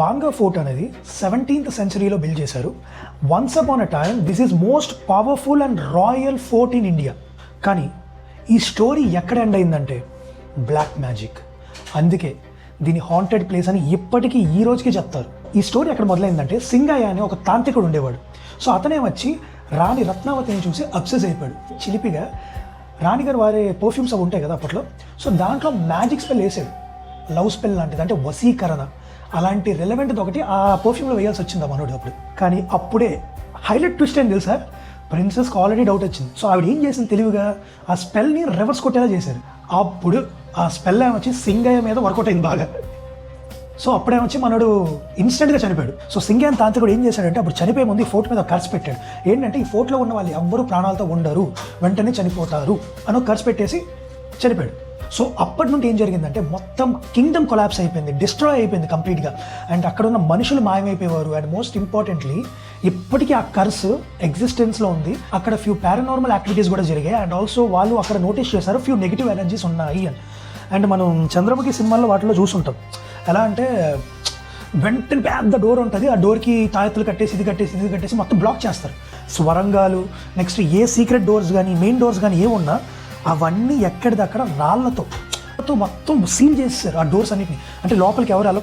బాంగా fort అనేది 17th సెంచరీలో build చేశారు. Once upon a time this is most powerful and royal fort in India. కానీ ఈ story ఎక్కడ end అయిందంటే బ్లాక్ మ్యాజిక్. అందుకే దీని హాంటెడ్ ప్లేస్ అని ఇప్పటికీ ఈ రోజుకి చెప్తారు. ఈ స్టోరీ ఎక్కడ మొదలైందంటే సింగయ్య అనే ఒక తాంత్రికుడు ఉండేవాడు. సో అతనే వచ్చి రాణి రత్నావతిని చూసి అబ్సెస్ అయిపోయాడు. చిలిపిగా రాణిగారు వారే పర్ఫ్యూమ్స్ అవి ఉంటాయి కదా అప్పట్లో, సో దాంట్లో మ్యాజిక్ స్పెల్ వేసాడు, లవ్ స్పెల్ లాంటిది, అంటే వశీకరణ అలాంటి రిలవెంట్ది ఒకటి ఆ పర్ఫ్యూమ్లో వేయాల్సి వచ్చింది ఆ మనోడు అప్పుడు. కానీ అప్పుడే హైలైట్ ట్విస్ట్ ఏం తెలుసా, ప్రిన్సెస్కి ఆల్రెడీ డౌట్ వచ్చింది. సో ఆవిడ ఏం చేసింది తెలివిగా ఆ స్పెల్ని రివర్స్ కొట్టేలా చేశారు. అప్పుడు ఆ స్పెల్ ఏమొచ్చి సింగయ్య మీద వర్కౌట్ అయింది బాగా. సో అప్పుడేమొచ్చి మనోడు ఇన్స్టెంట్గా చనిపోయాడు. సో సింగయ్య తాంత్రికుడు ఏం చేశాడంటే అప్పుడు చనిపోయే ముందు ఈ ఫోర్ట్ మీద ఖర్చు పెట్టాడు. ఏంటంటే ఈ ఫోర్ట్లో ఉన్న వాళ్ళు ఎవ్వరూ ప్రాణాలతో ఉండరు, వెంటనే చనిపోతారు అని ఒక ఖర్చు పెట్టేసి చనిపోయాడు. సో అప్పటి నుండి ఏం జరిగిందంటే మొత్తం కింగ్డమ్ కొలాప్స్ అయిపోయింది, డిస్ట్రాయ్ అయిపోయింది కంప్లీట్గా. అండ్ అక్కడ ఉన్న మనుషులు మాయమైపోయేవారు. అండ్ మోస్ట్ ఇంపార్టెంట్లీ ఇప్పటికీ ఆ కర్స్ ఎగ్జిస్టెన్స్లో ఉంది. అక్కడ ఫ్యూ పారానార్మల్ యాక్టివిటీస్ కూడా జరిగాయి. అండ్ ఆల్సో వాళ్ళు అక్కడ నోటీస్ చేశారు ఫ్యూ నెగిటివ్ ఎనర్జీస్ ఉన్నాయి అని. అండ్ మనం చంద్రముఖి సినిమాల్లో వాటిలో చూసుంటాం. ఎలా అంటే వెంటనే పెద్ద డోర్ ఉంటుంది, ఆ డోర్కి తాయెత్తులు కట్టేసి ఇది కట్టేసి మొత్తం బ్లాక్ చేస్తారు. స్వరంగాలు, నెక్స్ట్ ఏ సీక్రెట్ డోర్స్ కానీ మెయిన్ డోర్స్ కానీ ఏమున్నా అవన్నీ ఎక్కడిదక్కడ రాళ్లతో మొత్తం సీల్ చేస్తారు ఆ డోర్స్ అన్నిటిని. అంటే లోపలికి ఎవరు